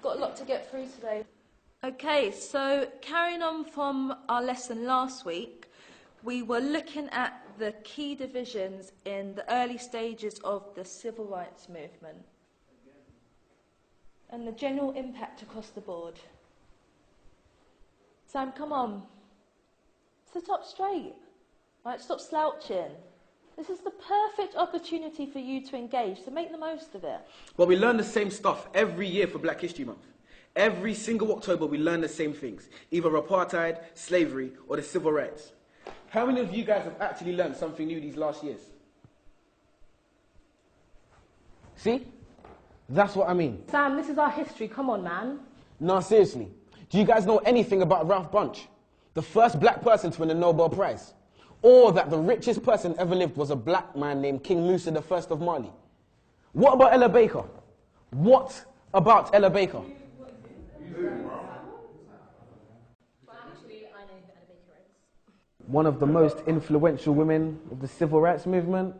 got a lot to get through today. Okay, so carrying on from our lesson last week, we were looking at the key divisions in the early stages of the civil rights movement and the general impact across the board. Sam, come on. Sit up straight. Right, stop slouching. This is the perfect opportunity for you to engage, so make the most of it. Well, we learn the same stuff every year for Black History Month. Every single October, we learn the same things, either apartheid, slavery, or the civil rights. How many of you guys have actually learned something new these last years? See? That's what I mean. Sam, this is our history. Come on, man. No, seriously. Do you guys know anything about Ralph Bunche, the first black person to win a Nobel Prize? Or that the richest person ever lived was a black man named King Musa I of Mali? What about Ella Baker? What about Ella Baker? One of the most influential women of the civil rights movement.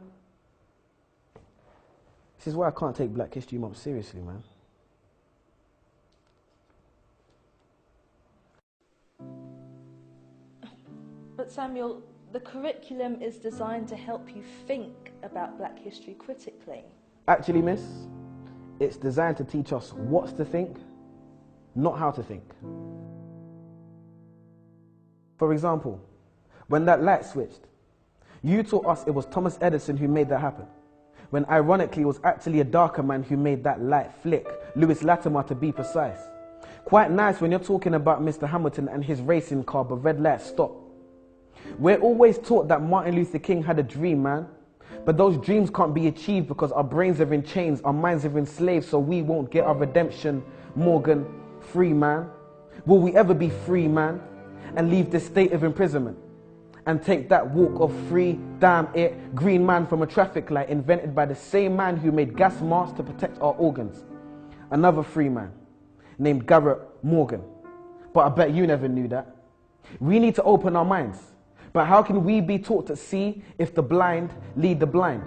This is why I can't take Black History Month seriously, man. But Samuel, the curriculum is designed to help you think about Black history critically. Actually, miss, it's designed to teach us what to think, not how to think. For example, when that light switched, you taught us it was Thomas Edison who made that happen, when ironically it was actually a darker man who made that light flick, Lewis Latimer to be precise. Quite nice when you're talking about Mr. Hamilton and his racing car, but red lights stop. We're always taught that Martin Luther King had a dream, man. But those dreams can't be achieved because our brains are in chains, our minds are enslaved, so we won't get our redemption. Morgan, free man. Will we ever be free, man? And leave this state of imprisonment? And take that walk of free, damn it, green man from a traffic light invented by the same man who made gas masks to protect our organs. Another free man named Garrett Morgan. But I bet you never knew that. We need to open our minds. But how can we be taught to see if the blind lead the blind?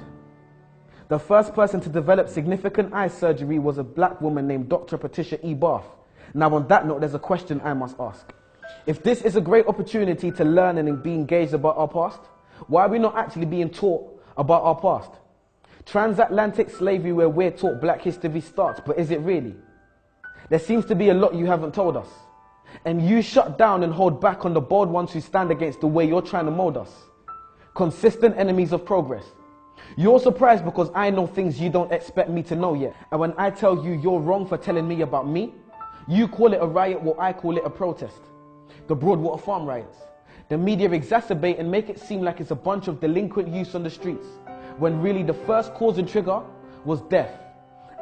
The first person to develop significant eye surgery was a black woman named Dr. Patricia E. Barth. Now on that note, there's a question I must ask. If this is a great opportunity to learn and be engaged about our past, why are we not actually being taught about our past? Transatlantic slavery, where we're taught Black history starts, but is it really? There seems to be a lot you haven't told us. And you shut down and hold back on the bold ones who stand against the way you're trying to mold us. Consistent enemies of progress. You're surprised because I know things you don't expect me to know yet. And when I tell you you're wrong for telling me about me, you call it a riot while I call it a protest. The Broadwater Farm riots. The media exacerbate and make it seem like it's a bunch of delinquent youths on the streets, when really the first cause and trigger was death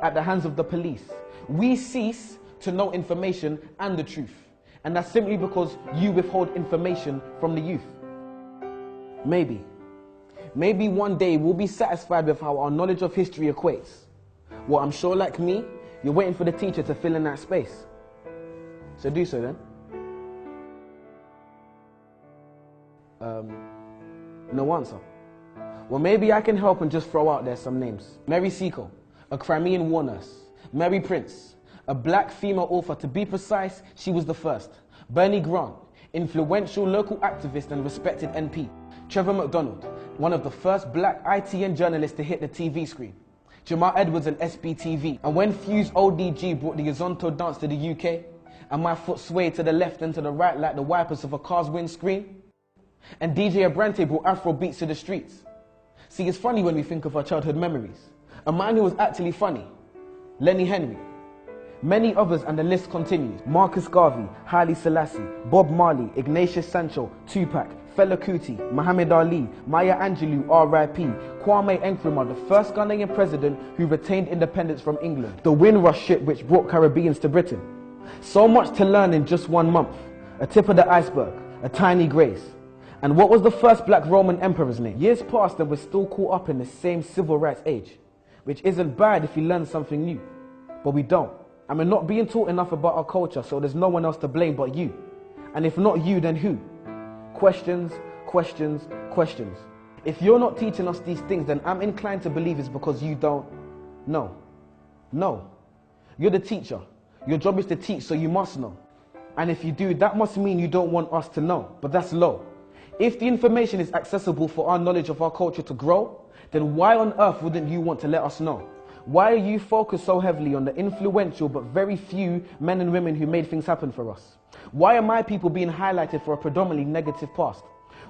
at the hands of the police. We cease to know information and the truth. And that's simply because you withhold information from the youth. Maybe one day we'll be satisfied with how our knowledge of history equates. Well, I'm sure like me, you're waiting for the teacher to fill in that space. So do so then. No answer. Well, maybe I can help and just throw out there some names. Mary Seacole, a Crimean war nurse. Mary Prince, a black female author. To be precise, she was the first. Bernie Grant, influential local activist and respected NP. Trevor McDonald, one of the first black ITN journalists to hit the TV screen. Jamal Edwards and SBTV. And when Fuse ODG brought the Azonto dance to the UK, and my foot swayed to the left and to the right like the wipers of a car's windscreen, and DJ Abrante brought Afro beats to the streets. See, it's funny when we think of our childhood memories. A man who was actually funny, Lenny Henry. Many others, and the list continues. Marcus Garvey, Haile Selassie, Bob Marley, Ignatius Sancho, Tupac, Fela Kuti, Muhammad Ali, Maya Angelou, R.I.P., Kwame Nkrumah, the first Ghanaian president who retained independence from England, the Windrush ship which brought Caribbeans to Britain. So much to learn in just 1 month. A tip of the iceberg, a tiny grace. And what was the first black Roman emperor's name? Years passed and we're still caught up in the same civil rights age, which isn't bad if you learn something new, but we don't. And we're not being taught enough about our culture, so there's no one else to blame but you. And if not you, then who? Questions, questions, questions. If you're not teaching us these things, then I'm inclined to believe it's because you don't know. No. You're the teacher. Your job is to teach, so you must know. And if you do, that must mean you don't want us to know, but that's low. If the information is accessible for our knowledge of our culture to grow, then why on earth wouldn't you want to let us know? Why are you focused so heavily on the influential but very few men and women who made things happen for us? Why are my people being highlighted for a predominantly negative past?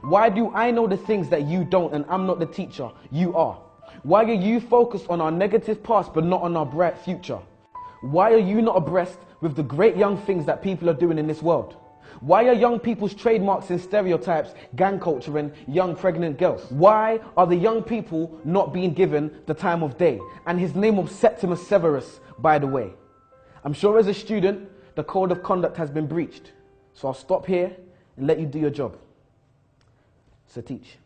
Why do I know the things that you don't and I'm not the teacher, you are? Why are you focused on our negative past but not on our bright future? Why are you not abreast with the great young things that people are doing in this world? Why are young people's trademarks and stereotypes gang culture and young pregnant girls? Why are the young people not being given the time of day? And his name was Septimus Severus, by the way. I'm sure as a student, the code of conduct has been breached. So I'll stop here and let you do your job. So teach.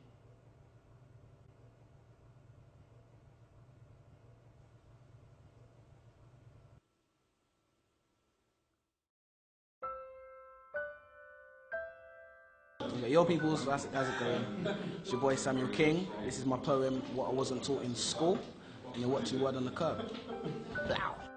Yo peoples, how's it going? It's your boy Samuel King. This is my poem, What I Wasn't Taught in School. And you're watching Word on the Curb. Plow.